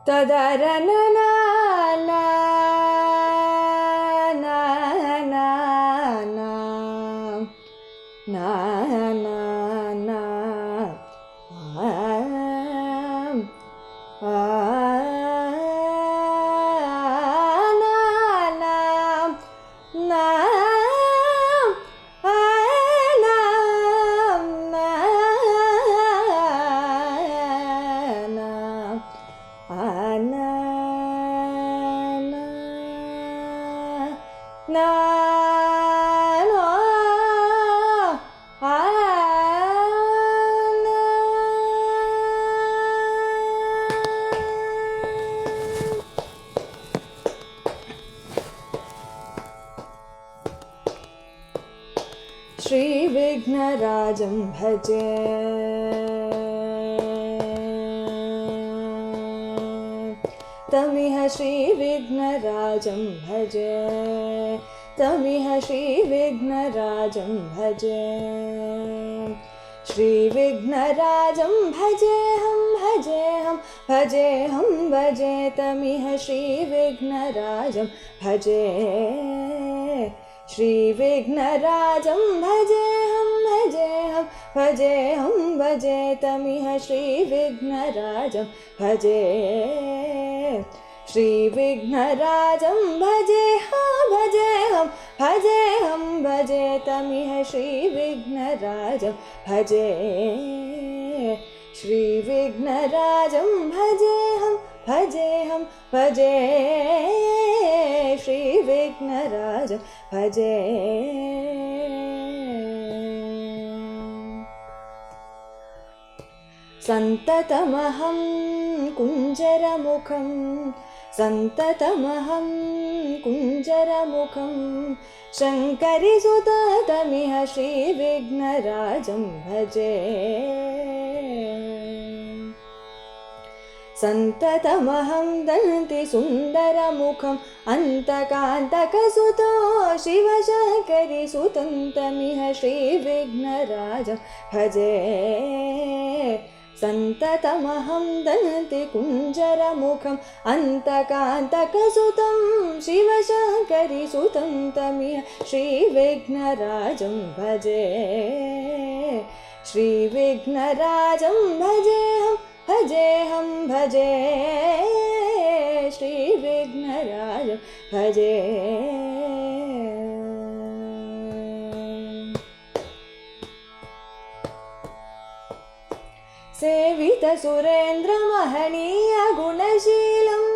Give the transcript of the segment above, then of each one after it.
ತದರನನ श्रीविघ्नराजं भजे तमिह श्रीविघ्नराजं भजे तमिह श्रीविघ्नराजं भजे श्रीविघ्नराजं भजेऽहं भजे तमिह श्रीविघ्नराजं भजे श्रीविघ्नराजं भजेऽहं भजे तमिह श्रीविघ्नराजं भजे श्रीविघ्नराजं भजेऽहं भजे तमिह श्रीविघ्नराजं भजे श्रीविघ्नराजं भजेऽहं भजे श्रीविघ्नराजं भजे सन्ततमहं कुञ्जरमुखं शङ्करिसुत तमिह श्रीविघ्नराजं भजे सन्ततमहं दन्तिसुन्दरमुखम् अन्तकान्तकसुतो शिवशङ्करिसुतं तमिह श्रीविघ्नराजं भजे सन्ततमहं दन्तिकुञ्जरमुखम् अन्तकान्तकसुतं शिवशङ्करिसुतं तमिह श्रीविघ्नराजं भजे श्रीविघ्नराजं भजेऽहं भजे श्रीविघ्नराजं भजे सेवितसुरेन्द्रमहनीय गुणशीलम्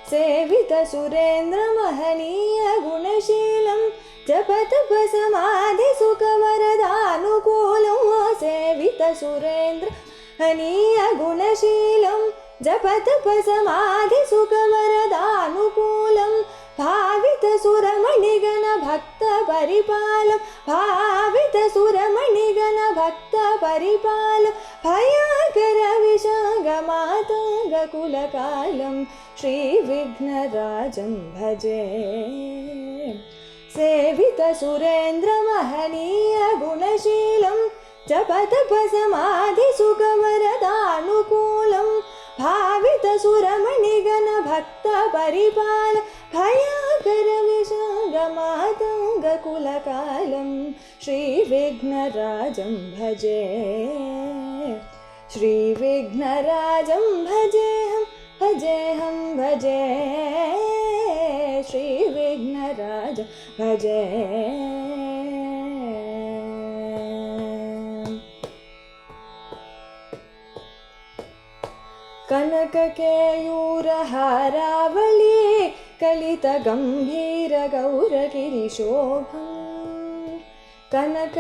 सेवितसुरेन्द्रमहनीय गुणशीलं जपतपसमाधिसुखवरदानुकूलं सेवितसुरेन्द्रमहनीय गुणशीलं जपतपसमाधिसुखवरदानुकूलं भावितसुरमणिगण भक्तपरिपालं भयाकर विषागमातङ्गकुलकालं श्रीविघ्नराजं भजे सेवितसुरेन्द्रमहनीय गुणशीलं जपतपसमाधिसुखवरदानुकूलं भावितसुरमणिगण भक्तपरिपालं भयाकर विषागमातङ्गकुलकालं श्रीविघ्नराजं भजे श्रीविघ्नराजं भजेऽहं भजे श्रीविघ्नराजं भजे कनककेयूरहारावली कलितगम्भीरगौरगिरिशोभम् कनककेयूरहारावली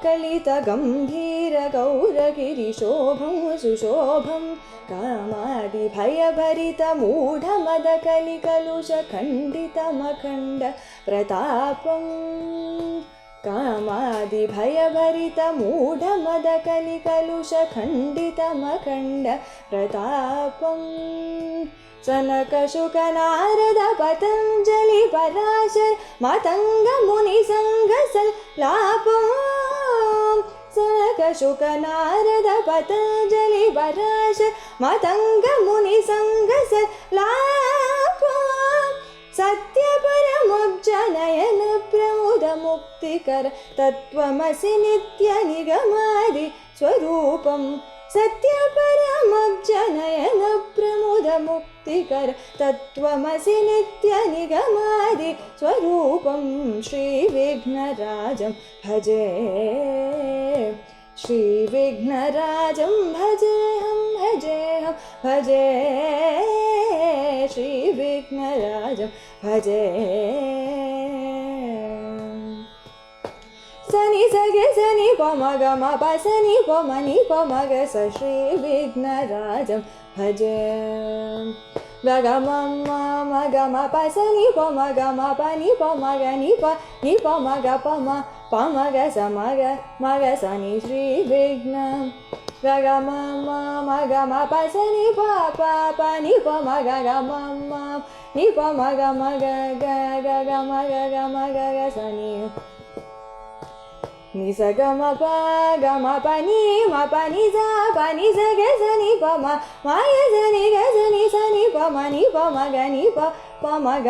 कलितगम्भीरगौरगिरिशोभं सुशोभं कामादिभयभरितमूढमदकलिकलुषखण्डितमखण्ड प्रतापम् कामादिभयभरितमूढमदकलिकलुषखण्डितमखण्ड प्रतापम् सनकशुकनारद पतञ्जलि पराशर मतंग मुनि संघसल्लापम् सनकशुकनारद पतञ्जलि पराशर मतंग मुनि संघसल्लापम् सत्यपरमुज्जनयन प्रमुद मुक्तिकर तत्त्वमसि नित्य निगमादि स्वरूपम् सत्यपरमुज्जनयन प्रमुद मुक्तिकर तत्त्वमसि नित्य निगमादि स्वरूपं श्रीविघ्नराजं भजे श्रीविघ्नराजं भजेऽहं भजेऽहं भजे श्रीविघ्नराजं भजे सनि सगे सनि पम गम प सनि पम नि पम ग स श्रीविघ्नराजं भजे ग ग म म ग म प सनि पम ग म प नि पम ग नि पम ग पम ग स म ग स नि श्रीविघ्न ग ग म म ग म प सनि प नि पम ग ग म नि पम ग म ग ग म ग स नि नि स ग म प नि म प नि स ग स नि प म य स नि ग स नि प म ग नि प म ग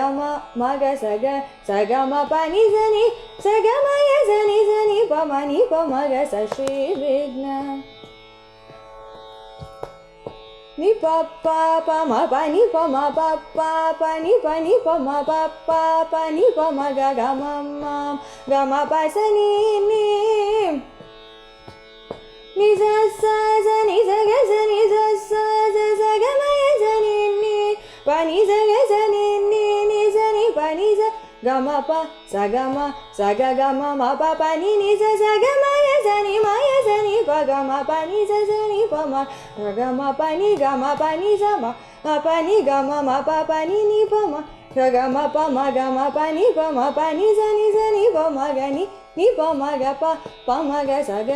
ग स ग म प नि स ग म य स नि प म ग स श्रीविघ्न नि प प म प नि प म प नि प म प नि प म ग ग म प स नि नि स नि स ग स नि स ग म य स नि प नि स ग स नि स नि प नि स ग म प स ग म ग म प नि स ग म य स नि प ग म प नि स नि प म ग म प नि स म प नि ग म प नि प म ग म प ग म प नि स नि प म ग नि प म ग प म ग स ग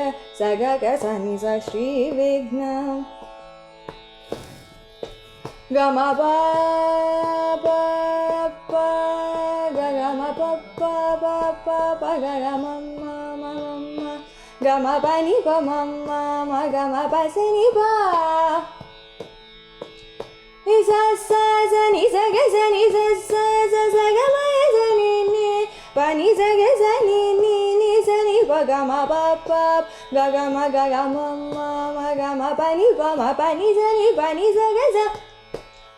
स नि स श्रीविघ्न ग म प ग म प ग म ग म प नि प म ग म प स नि प नि स नि स ग स नि स ग म य स नि प नि स ग स नि स नि प ग म प ग म ग म ग म प नि स नि प नि स ग स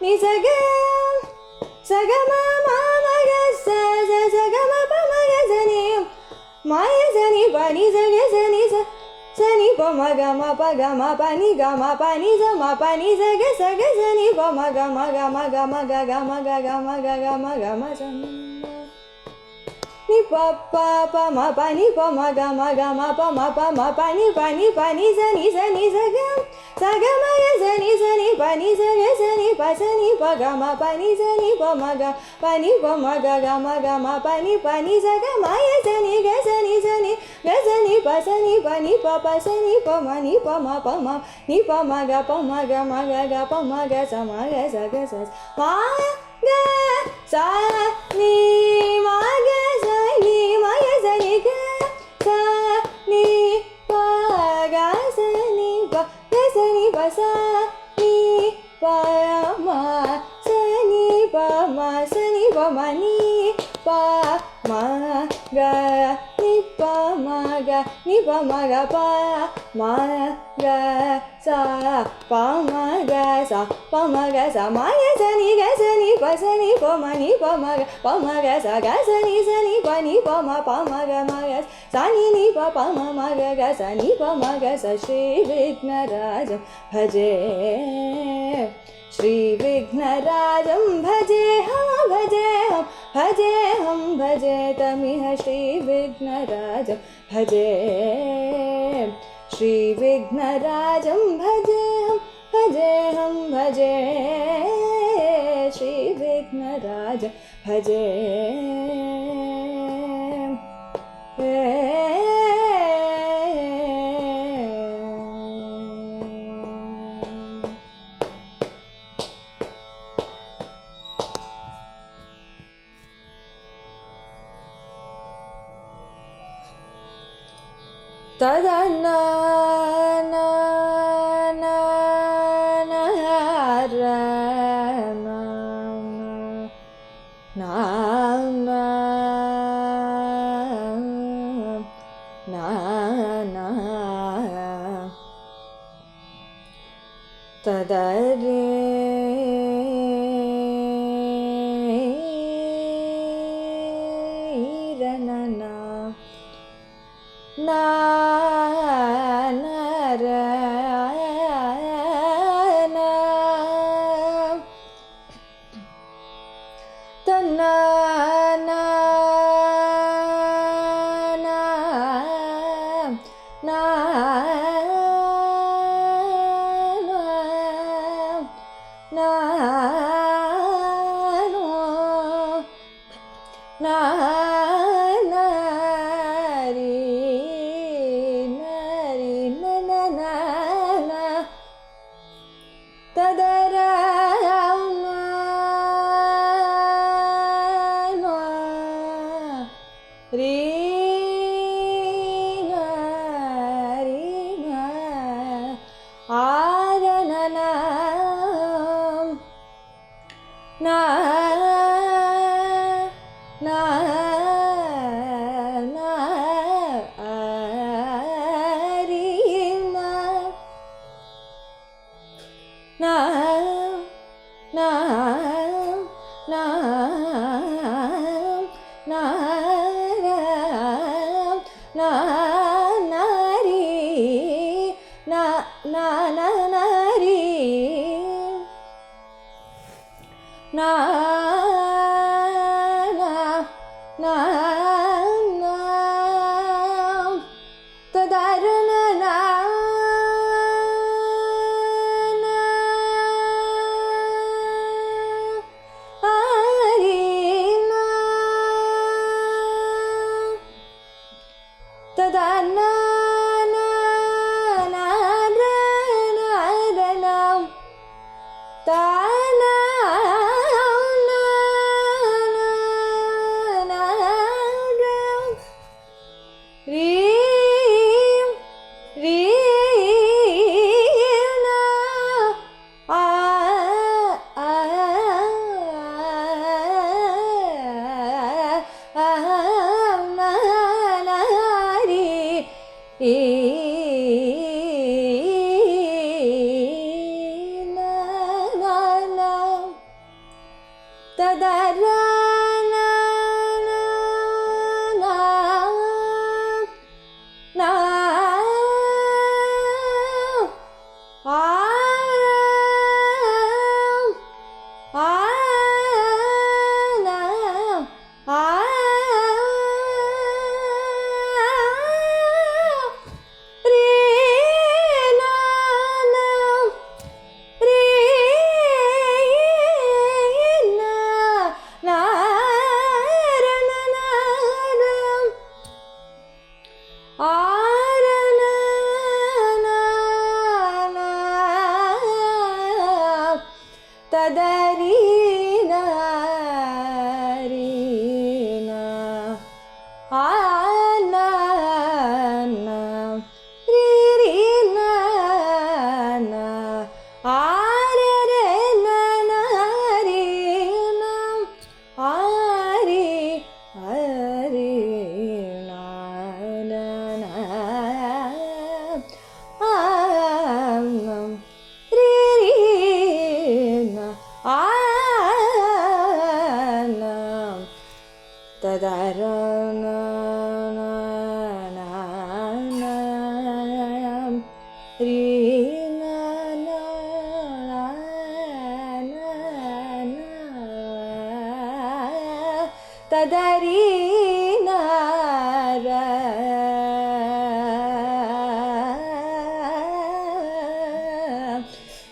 नि स ग स ग म ग स ग म प म ग स नि म य स नि प नि स ग स नि स नि प म ग म प नि ग म प नि स म प नि स ग स नि प म ग म ग म ग म ग म ग म ग म स नि प म प नि प म ग म प म प नि स नि स ग म य स नि प नि स ग स नि प ग म प नि स नि प म ग म ग म प नि स ग म य स नि ग स नि ग स नि प नि प प स नि प म प म ग प म ग प म ग स म ग स ग स म ग स नि म ग स नि म य स नि ग स नि प ग स नि प ग स नि प स नि प म स नि प म स नि प म नि प म ग नि प म ग नि प म ग प म ग स प म ग स प म ग स म य स नि ग स नि प म ग प म ग स नि प म प म ग स नि प म ग स नि प म ग स श्रीविघ्नराजं भजे श्रीविघ्नराजं भजेऽहं भजेऽहं भजे तमिह श्रीविघ्नराजं भजे श्रीविघ्नराजं भजेऽहं भजे श्रीविघ्नराजं भजे ತದನ ತದರೆ ರನನ ನಾನರ ತನ್ನ ತದರ ರೀ ಆರನನ ನಾ ನಾ na na na na na nari na na na nari na na na na tadarana na ತದನ ತಾನ ರೀ ರೀ ಆ ತದರ ತದರೀನ ರೀನ ಆನ ರೀನ ಆರರೆ ನರೀನ ಆರಿ ಹರಿಣ ತದರ ರೀ ತದರಿ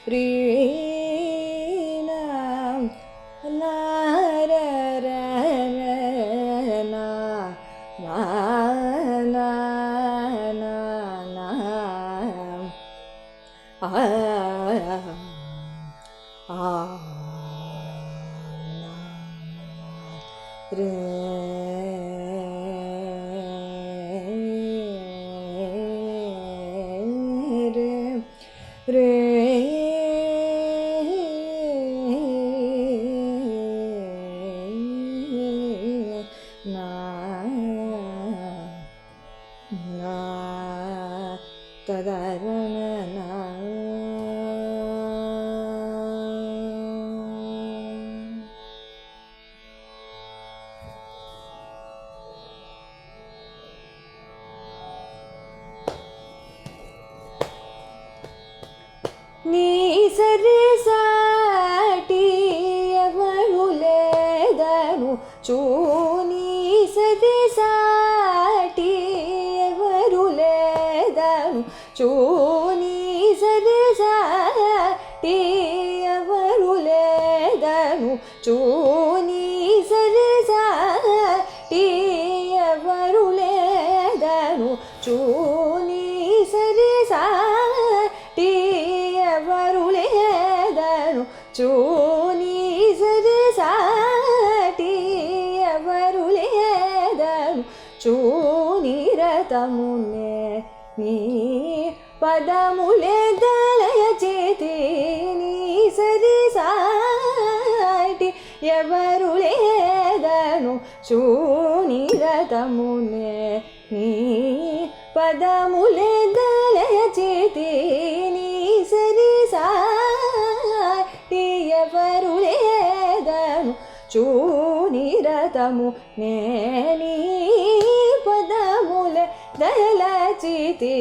ರೀ re ತದರನ ನೀ ಸರಿ ಸಾಟಿಯವಳು ಲೇದನು ಚೂ ನೀ ಸರಿ ಸಾಟಿಯವಳು ಲೇದನು ಚೂ ನೀ ಸರಿ ಸಾಟಿಯವಳು ಲೇದನು ಚೂ ನೀ ಸರಿ ಸಾಟಿಯವಳು ಲೇದನು ಚೂ ನೀ ಸರಿ ಸಾಟಿಯವರುಳೆದನು ಚೂನಿ ಸರಿ ಸಾಟಿಯವರುಳೆದನು ಚೂನಿರತ ಮುನೆ ನೀ ಪದಮುಲೆ ದಲಯ ಚೇತಿ ನೀ ಸರಿ ಸಾಟಿಯವರುಳೆದನು ಚೂನಿರತ ಮುನೆ ನೀ ಪದಮುಲೆ ದಲಯ ಚೇತಿ ನೀ ಸರಿ ಸಾಟಿಯವರುಳೆದನು ಚೂನಿರತಮು ನೇನಿ ಪದಮುಲೆ ದಲ ಚೇತಿ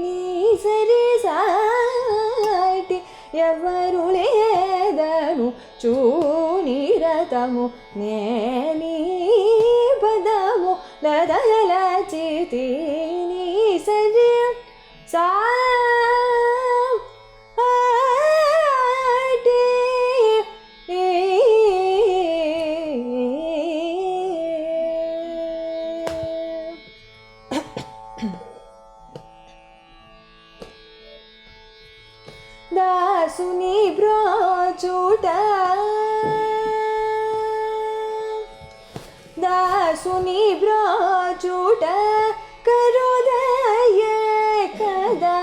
ನೀ ಸರಿ ಸಾಟಿಯವರುಳೆದನು ಚೂನಿರತಮು ನೇನಿ ಪದಮು ಲದಲ ಚೇತಿ ನೀ ಸರಿ ಸಾಟಿ ದಾಸುನಿ ಬ್ರೋಚೂಟ दासुनी ब्रोचूट करोदय कदा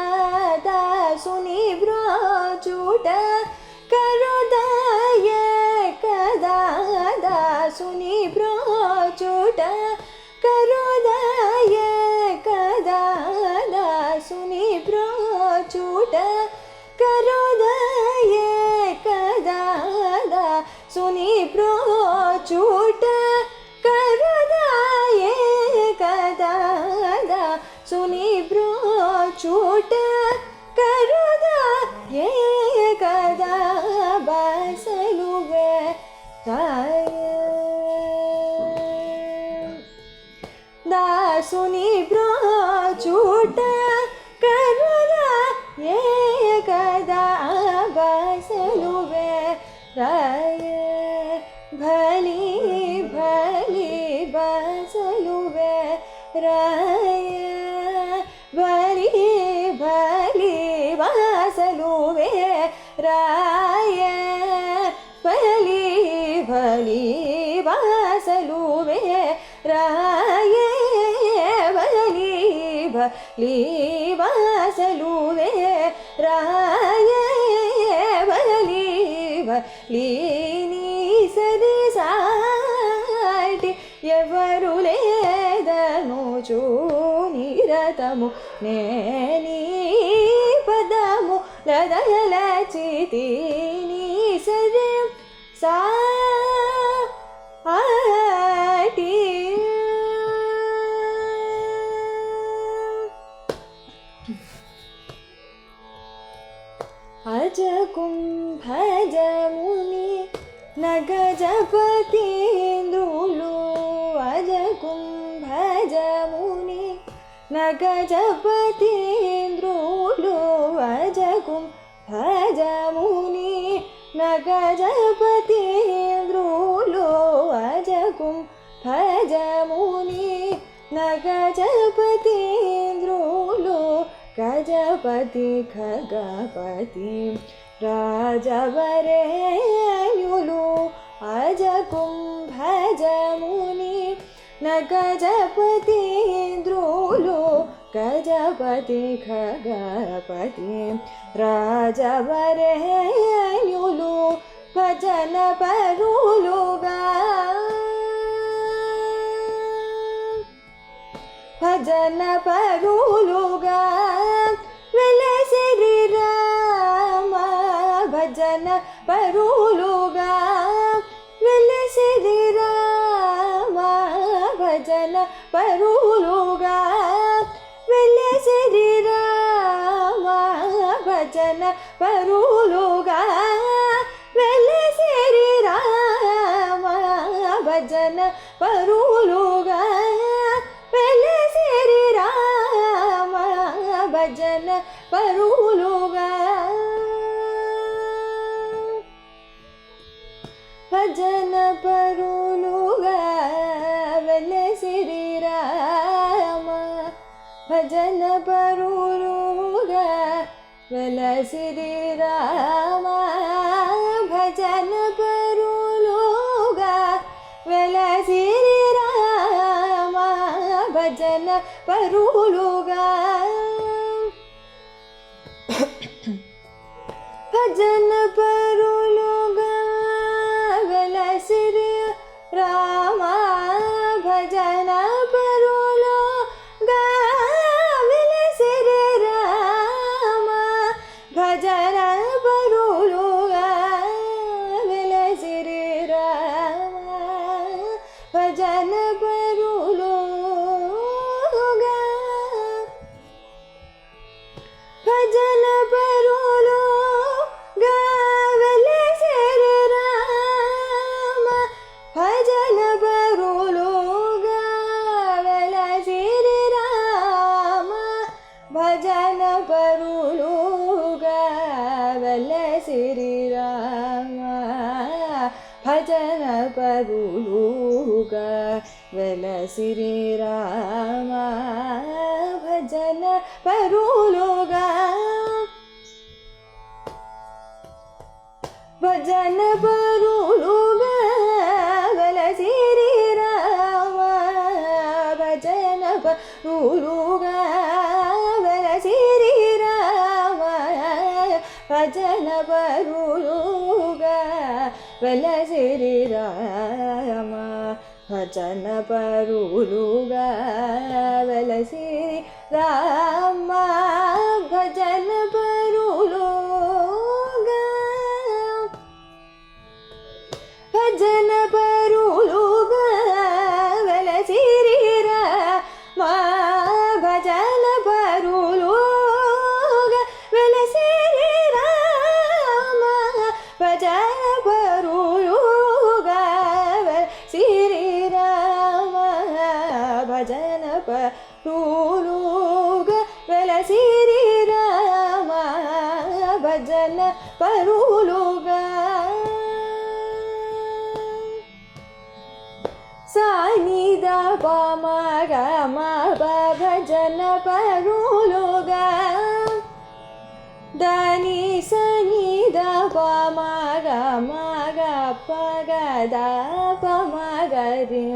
दासुनी ब्रोचूट करोदय कदा दासुनी ब्रोचूट करोदय कदा दासुनी ब्रोचूट करोदय कदा दासुनी ब्रोचूट करोदय कदा दासुनी ब्रोचूट करोदय कदा बसलुवे दासुनी ब्रोचूट करोदय कदा बसलुवे भली भली बसलुवे राय भली भली बसलुवे राय भली भली बसलुवे राय भली भली बसलुवे राय भली भली ಸರಿ ಸಾಟಿಯವರುಳೆದನು ಚೂನಿರತಮು ನೇನಿ ಪದಮು ಲದಲ ಚಿತಿ ನೀ ಸರಿ ಸಾಟಿ ಅಜ ಕುಂಭಜ ಮುನಿ ನಗಜಪತೀಂದ್ರುಲು ಅಜ ಕುಂಭಜ ಮುನಿ ನಗಜಪತೀಂದ್ರುಲು ಅಜ ಕುಂಭಜ ಮುನಿ ನಗಜಪತೀಂದ್ರುಲು ಅಜ ಕುಂಭಜ ಮುನಿ ನಗಜಪತೀಂದ್ರುಲು ಗಜಪತಿ ಖಗಪತಿ ರಾಜವರೇಯುಲು ಅಜ ಕುಂಭಜ ಮುನಿ ನಗಜಪತೀಂದ್ರುಲು ಗಜಪತಿ ಖಗಪತಿ ರಾಜವರೇಯುಲು ಭಜನ ಪರುಲುಗಾ ಭಜನ ಪರುಲುಗಾ పరులుగా వెలసిరి రామ భజన పరులుగా వెలసిరి రామ భజన పరులుగా వెలసిరి రామ భజన పరులుగా వెలసిరి రామ భజన పరులుగా భజన పరులుగా వెలసిరి రామ భజన పరులుగా వెలసిరి రామ భజన పరులుగా వెలసిరి రామ భజన పరులుగా భజన పరులుగా వెలసిరి రామ భజన పరులుగా వెలసిరి రామ భజన పరులుగా వెలసిరి రామ భజన పరులుగా భజన పరులుగా వెలసిరి రామ భజన పరులుగా వెలసిరి రామ భజన పరులుగా వెలసిరి రామ భజన పరులుగా వెలసిరి రామ భజన పరులుగా భజన పరులుగా వెలసిరి రామ భజన పరులుగా వెలసిరి రామ భజన పరులుగా వెలసిరి రామ భజన పరులుగా వెలసిరి రామ భజన పరులుగా భజన పరులుగా వెలసిరి రామ భజన పరులుగా వెలసిరి రామ భజన పరులుగా వెలసిరి రామ భజన పరులుగా వెలసిరి రామ భజన పరులుగా సానిద పమ గమ భజన పరులుగా దని సనిద పమ గమ గప గద పమ గరి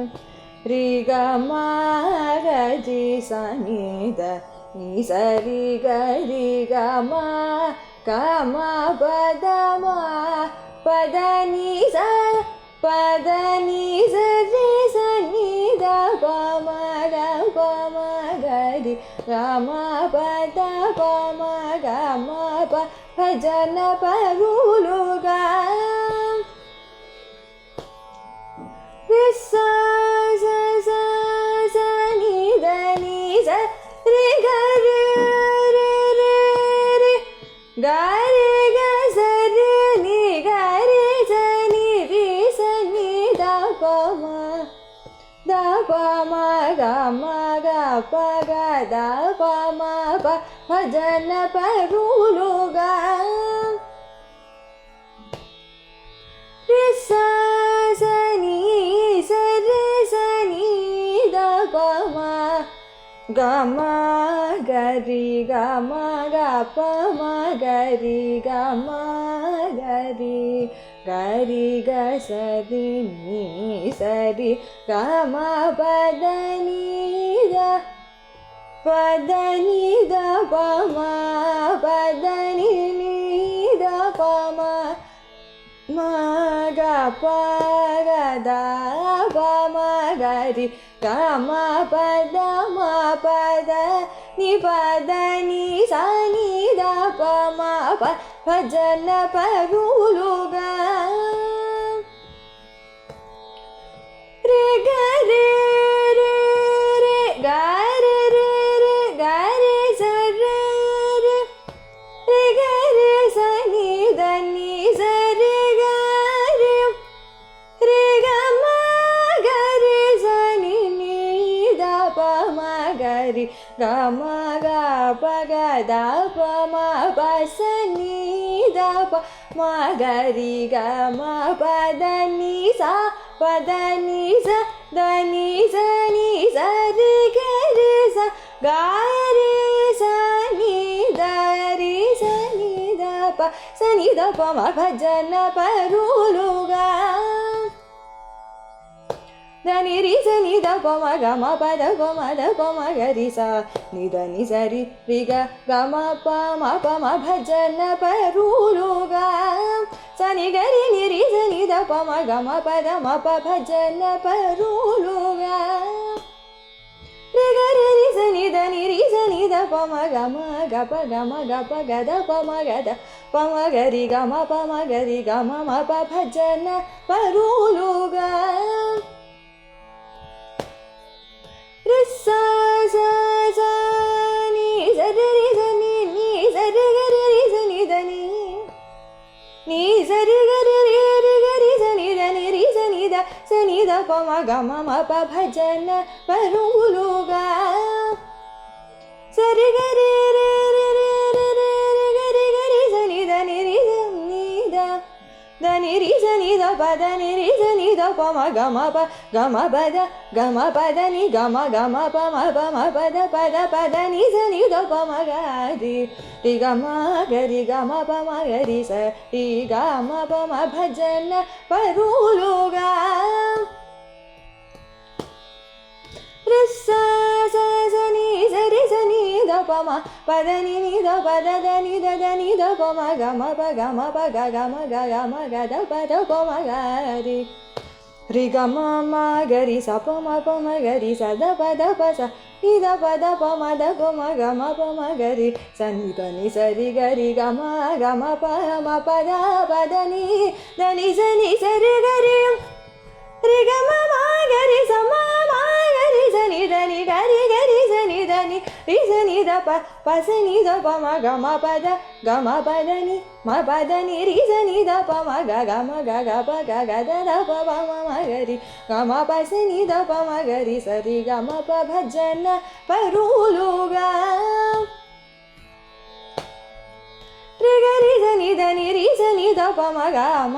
రి గమ గజి సనిద ని సరి గరి గమ గమ పదమ పదని స పదని సరి సనిద పమ గరి గమ పద పమ గమ ప భజన పరులుగా నిద నిజ రి గరి రి రి రి గరి గ సరి ని గరి సని రి సని ద పమ గమ గ ప గ ద పమ ప భజన పరులుగా రి సని సరి సని ద పమ గమ గరి గమ గ పమ గరి గమ గరి గరి గ సరి ని సరి గమ పదని ద పదని ద పమ పదని ని ద పమ మ గ ప గ ద పమ గరి గమ పద మ పద ని పద ని స ని ద పమ ప భజన పరులుగా రే గరే రే రే గరే రే రే గరే సరే రే రే గరే సని దని సరే గరే రే గమ గరే సని ని ద ప మ గరి గమ గ ప గ ద ప మ ప స ని ద ప మ గరి గమ ప ద ని సా ప ద ని స ద ని స ని స రి గ రి స గ రి స ని ద రి స ని ద ప స ని ద ప మ భజన పరులుగా దని రి స ని ద ప మ గ మ ప ద ప మ ద ప మ గ రి స ని ద ని స రి రి గ గ మ ప మ భజన పరులుగా స ని గ రి ని రి స ని ద ప మ గ మ ప ద మ ప భజన పరులుగా రి గ రి రి స ని ద ని రి స ని ద ప మ గ మ గ ప గ మ గ ప గ ద ప మ గ ద ప మ గ రి గ మ ప మ గ రి గ మ మ ప భజన పరులుగా రి స స స ని స రి రి స ని ని స రి గ రి రి స ని ద ని ని స రి గ రి రి రి గ రి స ని ద ని రి స ని ద స ని ద ప మ గ మ మ ప భజన పరులుగా స రి గ రి రి రి రి రి రి గ రి స ని ద ని రి స ని ద ద ని రి స ని ద ప ద ని రి స ని ద ప మ గ మ ప గ మ ప ద గ మ ప ద ని గ మ ప మ ప ద ప ద ని స ని ద ప మ గ రి రి గ మ గ రి గ మ ప మ గ రి స రి గ మ ప మ భజన పరులుగా రి స స స ని స రి స ని ద ప మ ప ద ని ని ద ప ద ద ని ద ద ని ద ప మ గ మ ప గ మ ప గ గ మ గ గ మ గ ద ప మ గ రి రి గ మ మ గ రి స ప మ గ రి స ద ప స ని ద ప మ ద ప మ గ మ గ రి స ని ద ని స రి గ రి గ మ ప ద ని ద ని స రి గ రి రి గ మ మ గ రి స మ మ గ రి స ని ద ని గ రి స ని ద ని రి స ని ద ప స ని ద ప మ గ మ ప ద ని మ ప ద ని రి స ని ద ప మ గ గ మ గ గ ప గ గ ద ద ప మ మ గ రి గ మ ప స ని ద ప మ గ రి స రి గ మ ప భజన పరులుగా రి గ రి స ని ద ని రి స ని ద ప మ గ మ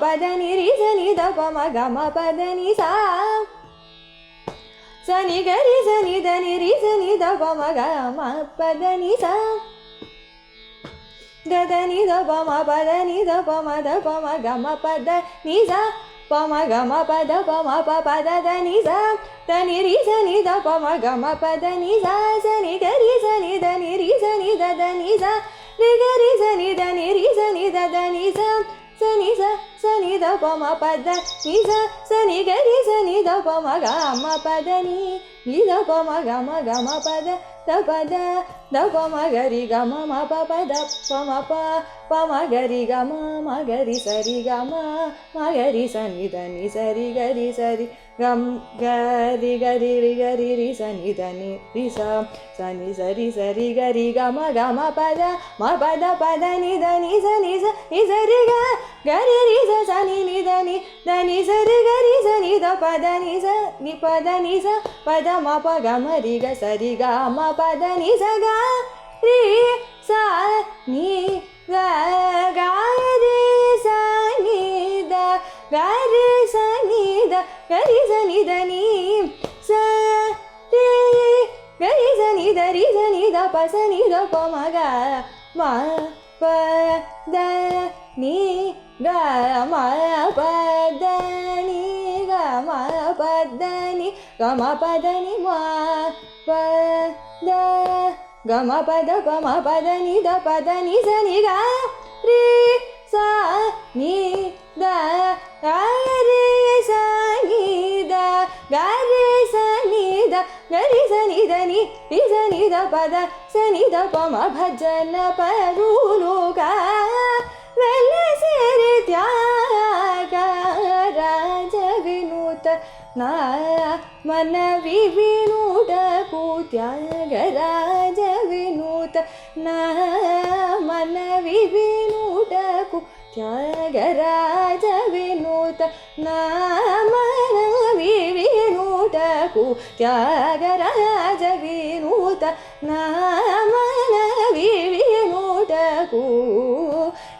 ప ద ని రి స ని ద ప మ గ మ ప ద ని స స ని గ రి స ని ద ని రి స ని ద ప మ గ మ ప ద ని స ద ద ని ద ప మ ప ద ని ద ప మ ద ప మ గ మ ప ద ని స ప మ గ మ ప ద ప మ ప ప ద ద ని స ద ని రి స ని ద ప మ గ మ ప ద ని స స ని గ రి స ని ద ని రి స ని ద ద ని స రి గ రి స ని ద ని రి స ని ద ద ని స స ని ద ప మ ప ద ని స ని గ రి స ని ద ప మ గ మ ప ద ని ద ప మ గ మ ప ద ద ప మ గ రి గ మ ప ప ద ప మ ప మ గ రి గ మ గ రి స రి గ మ గ రి స ని ద ని స రి గ రి స రి గ రి గ రి రి గ రి రి స ని ద ని రి స ని స రి గ రి గ మ ప ద ప ద ని ద ని స ని స రి గ రి రి స స ని ని ద ని స రి గ రి స ని ద ప ద ని స ని ప ద ని స ప ద మ ప గ మ రి గ స రి గ మ ప ద ని స గ రి స ని ಗ ಗ ರಿ ಸ ನಿ ದ ಗ ರಿ ಸ ನಿ ದ ಗ ರಿ ಸ ನಿ ದ ನಿ ಸ ರಿ ಗ ರಿ ಸ ನಿ ದ ರಿ ಸ ನಿ ದ ಪ ಸ ನಿ ದ ಪ ಮ ಗ ಮ ಪ ದ ನಿ ಗ ಮ ಪ ದ ನಿ ಗ ಮ ಪ ದ ನಿ ಗ ಮ ಪ ದ ನಿ ಮ ಪ ದ ಗ ಮ ಪ ದ ಪ ಮ ಪ ದ ನಿ ದ ಪ ದ ನಿ ಸ ನಿ ಗ ರಿ ಸ ನಿ ದ ಗ ರಿ ಸ ನಿ ದ ಗ ರಿ ಸ ನಿ ದ ಗರಿ ಸನಿ ಧನಿ ರಿ ಸನಿ ದ ಪದ ಸನಿ ದ ಪಮ ಭಜನ ಪರೂಲುಗ ವೆಲ್ಲ ಸೇರಿ ತ್ಯಾಗರಾಜ ವಿನೂತ ನಾ ಮನವಿ ವಿನೂಟಕು ತ್ಯಾಗರಾಜ ವಿನೂತ ನಾ ಮನವಿ ವಿನೂಟಕು ತ್ಯಾಗರಾಜ ವಿನೂತ ನಾ ಮನವಿ ವಿನೂಟಕು ತ್ಯಾಗರಾಜ ವಿನೂತ ನಾ ಮನವಿ ವಿನೂಟಕು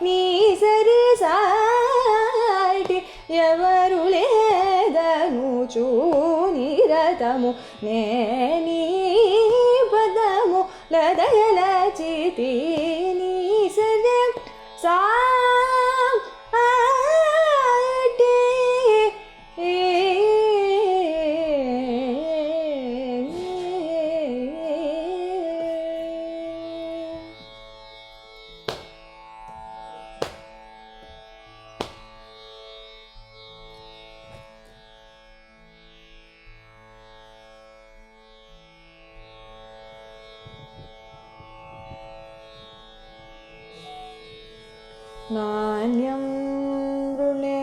ನೀ ಸರಿ ಸಾಟಿ ఎవరు లేదను చూనిరతము నేనీ పదము లదయలచితి నీ సరే సాటి नान्यं ऋणे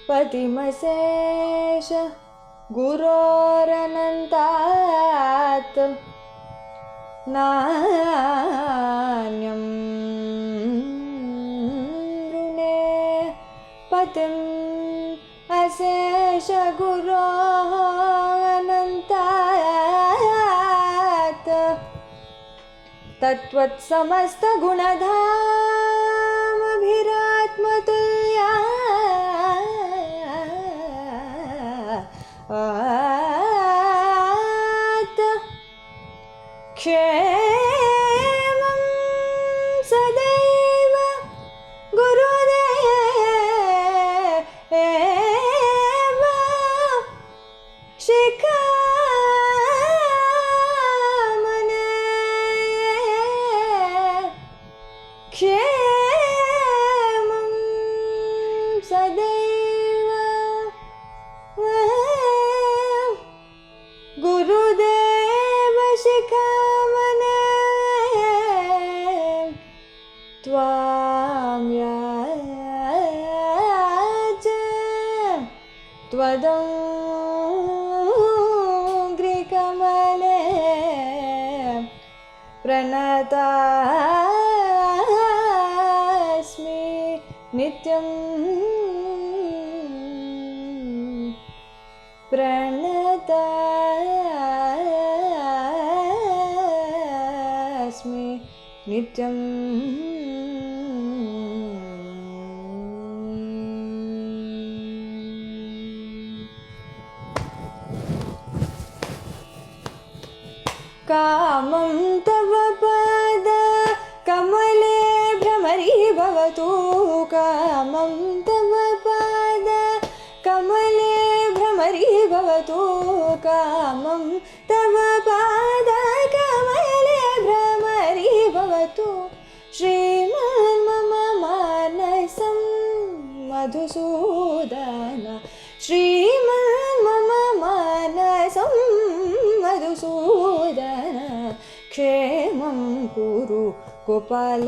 पतिमशेष गुरोरनन्तात् नान्यं ऋणे पतिम् अशेष गुरोः अनन्तात् तत्त्वत्समस्तगुणधामभिरात्मतुल्या क्षेमं सदैव गुरुदेव शिखामणे क्षेमं सदैव गुरुदेव शिखामणे त्वां याचे त्वदङ्घ्रिकमले प्रणतास्मि नित्यं प्रणतास्मि नित्यं कामं तव पद कमले भ्रमरी भवतु कामं तव पद कमले भ्रमरी भवतु कामं तव पद कमले भ्रमरी भवतु श्रीमन् मम मानसं मधुसूदन श्रीमन् मम मानसं मधुसूदन क्षेमं कुरु गोपाल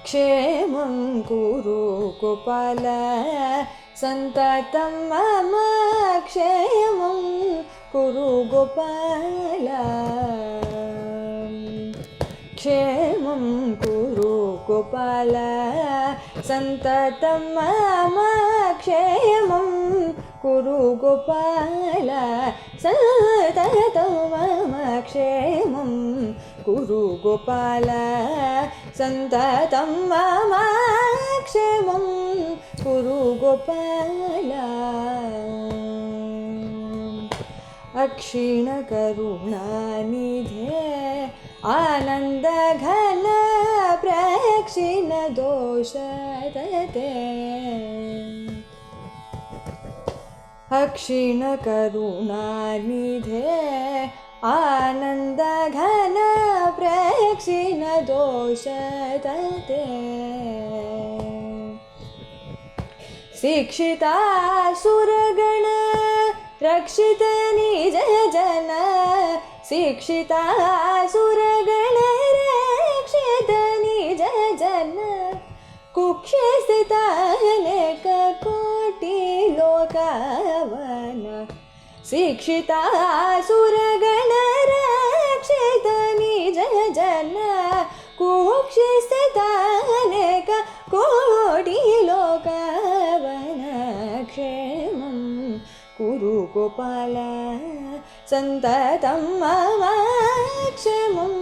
क्षेमं कुरु गोपाल सन्ततं मम क्षेमं कुरु गोपाल क्षेमं कुरु गोपाल सन्ततं मम क्षेमं कुरु गोपाल सन्ततं मम क्षेमं कुरु गोपाल सन्ततं मम क्षेमं कुरु गोपाल अक्षीणकरुणानिधे आनन्दघन प्रक्षिणदोषदते अक्षीणकरुणानिधे आनन्दघन प्रक्षिणदोषदते शिक्षितासुरगण रक्षित निज जन शिक्षितासुरगण रक्षित निज जन कुक्षे स्थित अनेक कोटि लोकवन शिक्षितासुरगण रक्षित निज जन कुक्षे स्थित अनेक कोटि लोकवन क्षेमं कुरु गोपाल सन्ततं मम क्षेमं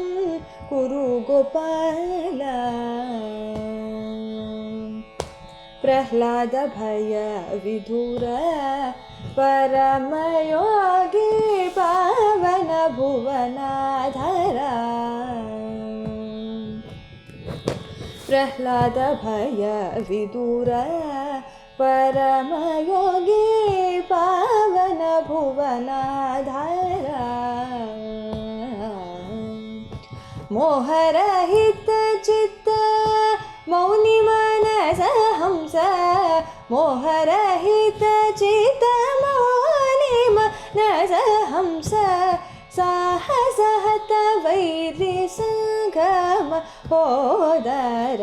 कुरु गोपाल प्रह्लाद भय विधुर परमयोगी पावन भुवनाधरा प्रह्लाद भय विदुर परमयोगी पावन भुवनाधरा मोहरहित चित्त मौनि मनस हंस मोहरहित चित्त मौनि मनस हंस साहसहत वैरि संगम होदर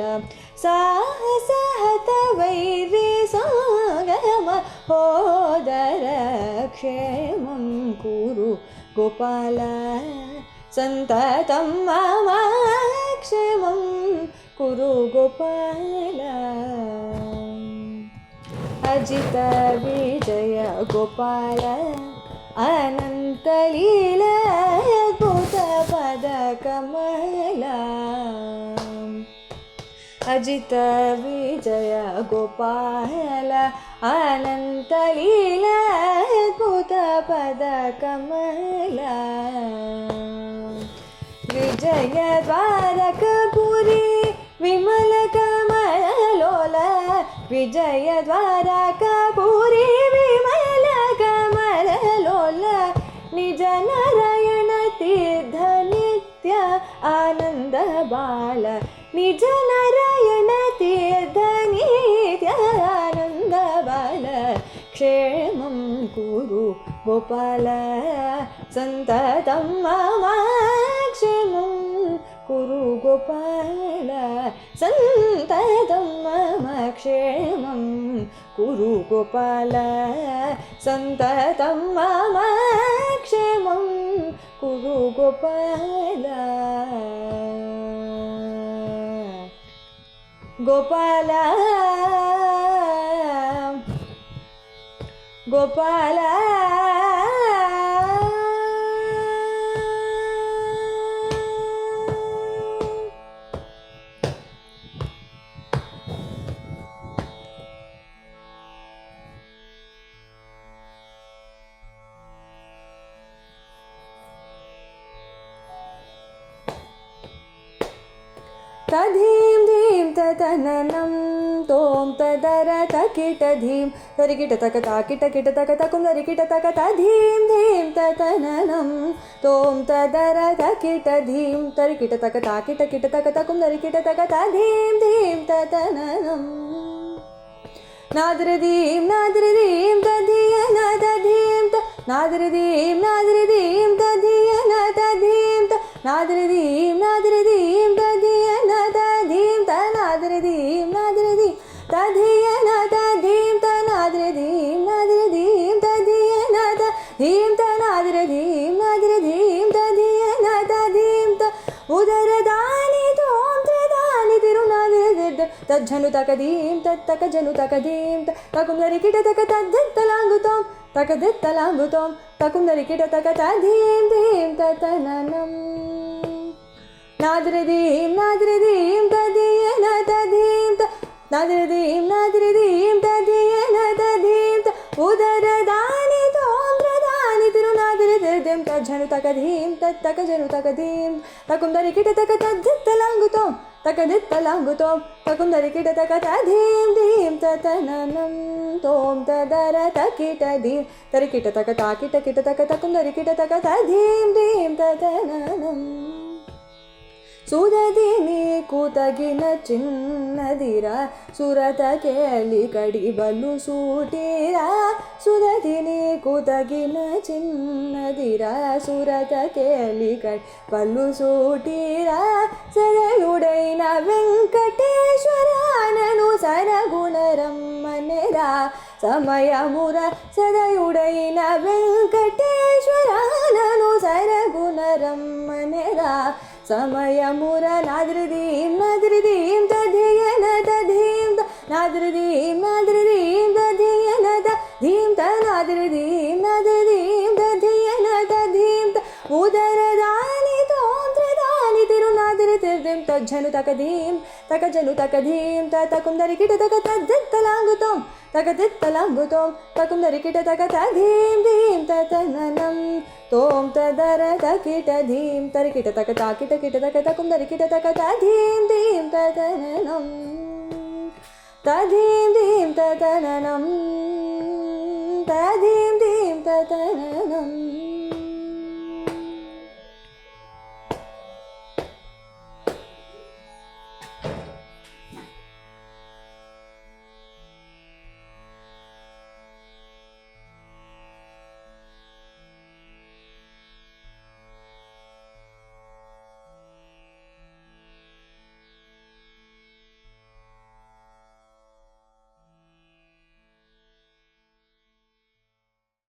साहसहत वैरि संगम होदर क्षेमं कुरु गोपाल सन्ततं मम क्षेमं कुरु गोपाल अजित विजय गोपाल अनंत लीला अद्भुत पद कमला अजित विजय गोपाल अनंत लीला अद्भुत पद कमला विजय द्वारकपुरी विमल कमलोला विजय द्वारकपुरी विमल कमलोला निज नारायण तीर्थ नित्य आनंद बाल निज नारायण तीर्थ नित्य आनंद बाल क्षेमं कुरु गोपाल सन्ततं मम क्षेमं कुरु गोपाल सन्ततं मम क्षेमं कुरु गोपाल सन्ततं मम क्षेमं कुरु गोपाल गोपाल गोपाल तधीं धीं ततननं तों तदर तकिट धीं तरिकिट तक ताकिट किट तक तकुं तरिकिट तक तधीं धीं ततननं तों तदर तकिट धीं तरिकिट तक ताकिट किट तक तकुं तरिकिट तक तधीं धीं ततननं नाद्रदीं नाद्रदीं तधिय नदधीं नाद्रदीं नाद्रदीं तधिय नदधीं नाद्रदीं नाद्रदीं तधिय नदधीं तनाद्रदीं नाद्रदीं तधिय नदधीं तनाद्रदीं नाद्रदीं तधिय नदधीं तनाद्रदीं नाद्रदीं तधिय नदधीं त उदरदानि तों त्रदानि तिरुनाद्रद तज्झनु तकदीं तत्तक जनु तकदीं तकुं तरिकिट तक तद्दित्तलाङ्गुतों तकदित्तलाङ्गुतों तकुं तरिकिट तक तधीं धीं ततननं नाद्रदीं नाद्रदीं तधिय नदधीं नाद्रदीं नाद्रदीं तधिय नदधीं उदरदानि तों त्रदानि तिरुनाद्रदं तज्झनु तकदीं तत्तक जनु तकदीं तकुं तरिकिट तक तद्दित्तलाङ्गुतों तकदित्तलाङ्गुतों तकुं तरिकिट तक तधीं धीं ततननं तों तदर तकिट धीं तरिकिट तक ताकिट किट तक तकुं तरिकिट तक तधीं धीं ततननं సురది నీకు తగిన చిన్నదిరా సురత కేలి కడి బలు సూటిరా సురది నీకు తగిన చిన్నదిరా సురత కేలి కడి బలు సూటిరా సరయుడైన వెంకటేశ్వరానను సరగుణరమ్మనేరా సమయముర సదయుడైన వెంకటేశ్వరానను సరగుణరమ్మనేరా సమయముర నాద్రిదీం నాద్రిదీం తధియన తధీం నాద్రిదీం నాద్రిదీం తధియన తధీం నాద్రిదీం నాద్రిదీం తధియన తధీం ఉదరదాని తోంత్రదాని తిరునాద్రి తిర్దిం తజ్జను తకధీం తకజను తకధీం తకుందరికిట తక తద్దలాంగుతోం తకదిత్తలాంగుతోం తకుందరికిట తక తధీం ధీం తతననం తోం తదర తకిట ధీం తరికిట తక తాకిట కిట తక తకుందరికిట తక తధీం ధీం తతననం తధీం ధీం తతననం తధీం ధీం తతననం